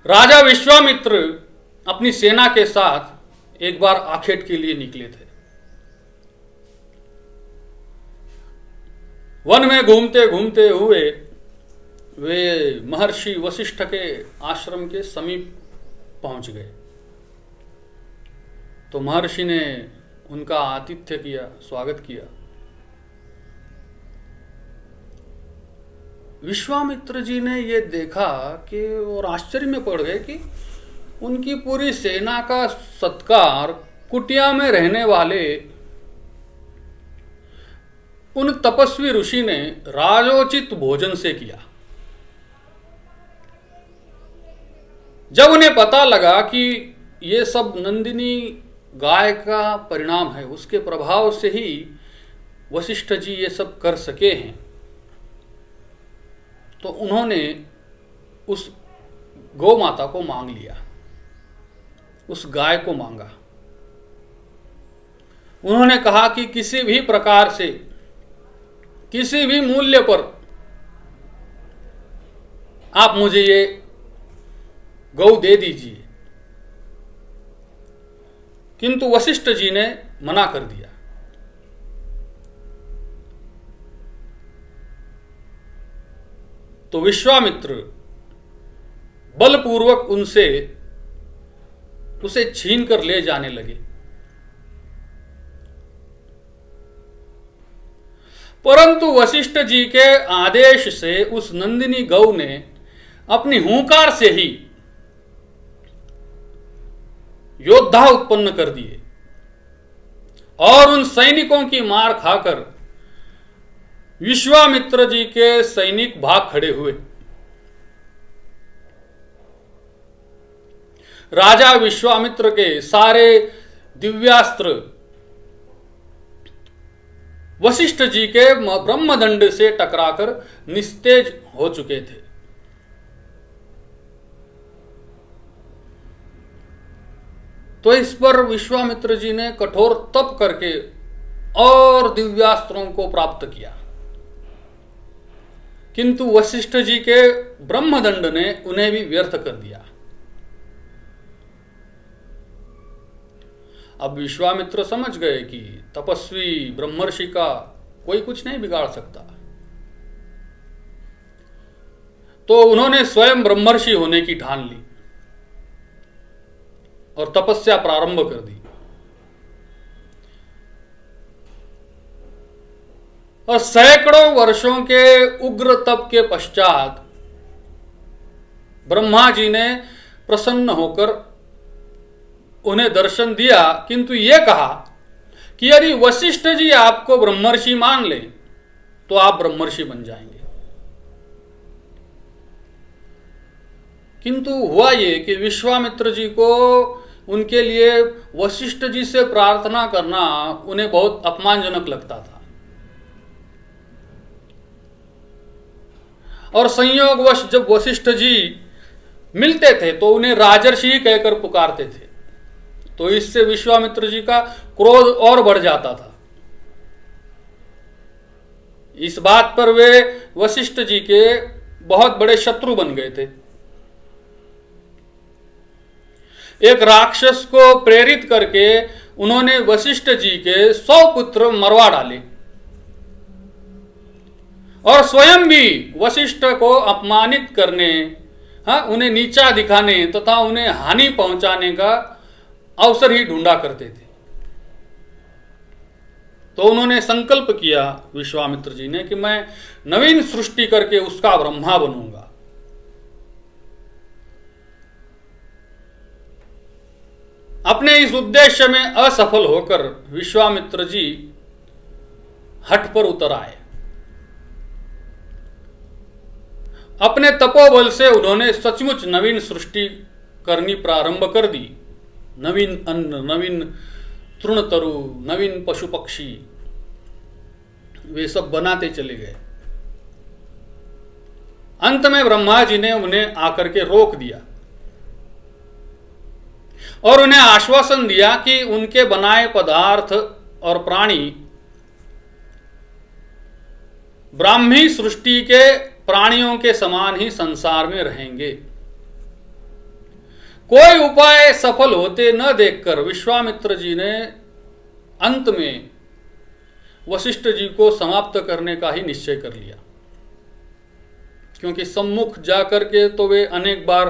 राजा विश्वामित्र अपनी सेना के साथ एक बार आखेट के लिए निकले थे। वन में घूमते घूमते हुए वे महर्षि वशिष्ठ के आश्रम के समीप पहुंच गए। तो महर्षि ने उनका आतिथ्य किया, स्वागत किया। विश्वामित्र जी ने ये देखा कि और आश्चर्य में पड़ गए कि उनकी पूरी सेना का सत्कार कुटिया में रहने वाले उन तपस्वी ऋषि ने राजोचित भोजन से किया। जब उन्हें पता लगा कि ये सब नंदिनी गाय का परिणाम है, उसके प्रभाव से ही वशिष्ठ जी ये सब कर सके हैं, तो उन्होंने उस गौ माता को मांग लिया, उस गाय को मांगा। उन्होंने कहा कि किसी भी प्रकार से, किसी भी मूल्य पर आप मुझे ये गौ दे दीजिए। किंतु वशिष्ठ जी ने मना कर दिया। तो विश्वामित्र बलपूर्वक उसे छीन कर ले जाने लगे। परंतु वशिष्ठ जी के आदेश से उस नंदिनी गौ ने अपनी हुंकार से ही योद्धा उत्पन्न कर दिए और उन सैनिकों की मार खाकर विश्वामित्र जी के सैनिक भाग खड़े हुए। राजा विश्वामित्र के सारे दिव्यास्त्र वशिष्ठ जी के ब्रह्मदंड से टकराकर निस्तेज हो चुके थे। तो इस पर विश्वामित्र जी ने कठोर तप करके और दिव्यास्त्रों को प्राप्त किया, किंतु वशिष्ठ जी के ब्रह्मदंड ने उन्हें भी व्यर्थ कर दिया। अब विश्वामित्र समझ गए कि तपस्वी ब्रह्मर्षि का कोई कुछ नहीं बिगाड़ सकता, तो उन्होंने स्वयं ब्रह्मर्षि होने की ठान ली और तपस्या प्रारंभ कर दी। और सैकड़ों वर्षों के उग्र तप के पश्चात ब्रह्मा जी ने प्रसन्न होकर उन्हें दर्शन दिया, किंतु यह कहा कि यदि वशिष्ठ जी आपको ब्रह्मर्षि मान ले तो आप ब्रह्मर्षि बन जाएंगे। किंतु हुआ ये कि विश्वामित्र जी को उनके लिए वशिष्ठ जी से प्रार्थना करना उन्हें बहुत अपमानजनक लगता था, और संयोगवश जब वशिष्ठ जी मिलते थे तो उन्हें राजर्षि ही कहकर पुकारते थे, तो इससे विश्वामित्र जी का क्रोध और बढ़ जाता था। इस बात पर वे वशिष्ठ जी के बहुत बड़े शत्रु बन गए थे। एक राक्षस को प्रेरित करके उन्होंने वशिष्ठ जी के 100 पुत्र मरवा डाले और स्वयं भी वशिष्ठ को अपमानित करने, उन्हें नीचा दिखाने तथा उन्हें हानि पहुंचाने का अवसर ही ढूंढा करते थे। तो उन्होंने संकल्प किया विश्वामित्र जी ने कि मैं नवीन सृष्टि करके उसका ब्रह्मा बनूंगा। अपने इस उद्देश्य में असफल होकर विश्वामित्र जी हठ पर उतर आए। अपने तपोबल से उन्होंने सचमुच नवीन सृष्टि करनी प्रारंभ कर दी। नवीन अन्न, नवीन तृणतरु, नवीन पशु पक्षी, वे सब बनाते चले गए। अंत में ब्रह्मा जी ने उन्हें आकर के रोक दिया और उन्हें आश्वासन दिया कि उनके बनाए पदार्थ और प्राणी ब्राह्मी सृष्टि के प्राणियों के समान ही संसार में रहेंगे। कोई उपाय सफल होते न देखकर विश्वामित्र जी ने अंत में वशिष्ठ जी को समाप्त करने का ही निश्चय कर लिया, क्योंकि सम्मुख जाकर के तो वे अनेक बार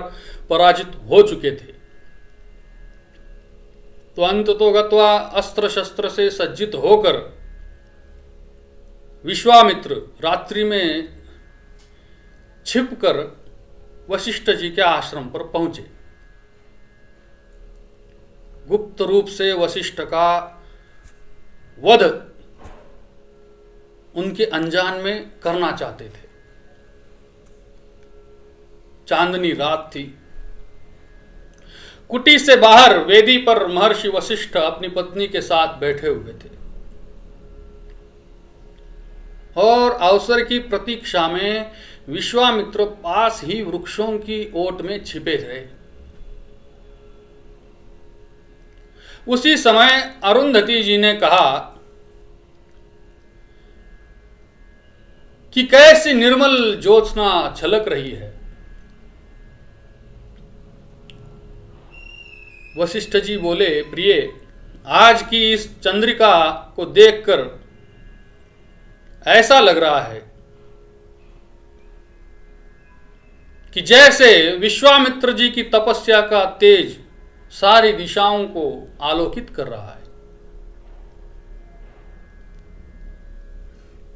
पराजित हो चुके थे। तो अंत तो गत्वा अस्त्र शस्त्र से सज्जित होकर विश्वामित्र रात्रि में छिपकर वशिष्ठ जी के आश्रम पर पहुंचे। गुप्त रूप से वशिष्ठ का वध उनके अनजान में करना चाहते थे। चांदनी रात थी। कुटी से बाहर वेदी पर महर्षि वशिष्ठ अपनी पत्नी के साथ बैठे हुए थे और अवसर की प्रतीक्षा में विश्वामित्र पास ही वृक्षों की ओट में छिपे रहे। उसी समय अरुंधति जी ने कहा कि कैसी निर्मल ज्योत्सना छलक रही है। वशिष्ठ जी बोले, प्रिय, आज की इस चंद्रिका को देखकर ऐसा लग रहा है कि जैसे विश्वामित्र जी की तपस्या का तेज सारी दिशाओं को आलोकित कर रहा है।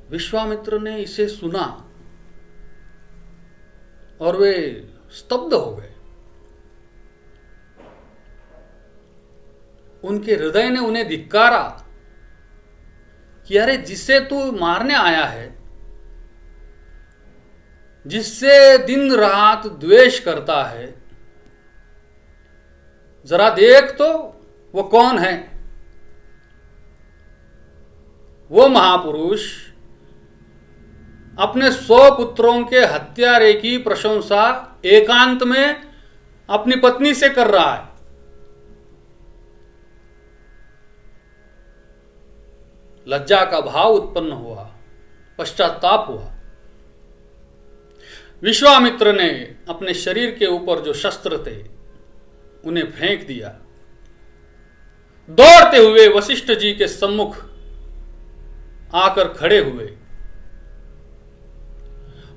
विश्वामित्र ने इसे सुना और वे स्तब्ध हो गए। उनके हृदय ने उन्हें धिक्कारा कि अरे, जिसे तू मारने आया है, जिससे दिन रात द्वेष करता है, जरा देख तो वो कौन है। वो महापुरुष अपने 100 पुत्रों के हत्यारे की प्रशंसा एकांत में अपनी पत्नी से कर रहा है। लज्जा का भाव उत्पन्न हुआ, पश्चाताप हुआ। विश्वामित्र ने अपने शरीर के ऊपर जो शस्त्र थे उन्हें फेंक दिया। दौड़ते हुए वशिष्ठ जी के सम्मुख आकर खड़े हुए,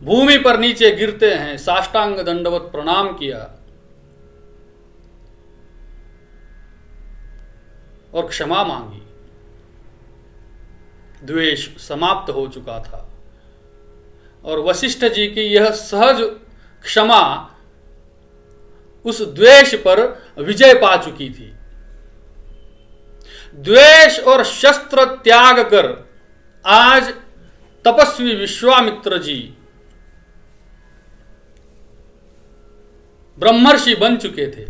भूमि पर नीचे गिरते हैं, साष्टांग दंडवत प्रणाम किया और क्षमा मांगी। द्वेष समाप्त हो चुका था और वशिष्ठ जी की यह सहज क्षमा उस द्वेष पर विजय पा चुकी थी। द्वेष और शस्त्र त्याग कर आज तपस्वी विश्वामित्र जी ब्रह्मर्षि बन चुके थे।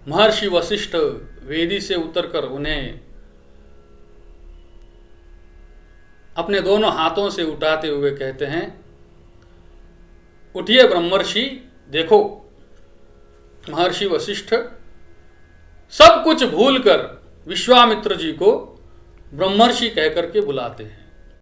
महर्षि वशिष्ठ वेदी से उतरकर उन्हें अपने दोनों हाथों से उठाते हुए कहते हैं, उठिए ब्रह्मर्षि, देखो महर्षि वशिष्ठ सब कुछ भूलकर विश्वामित्र जी को ब्रह्मर्षि कहकर के बुलाते हैं।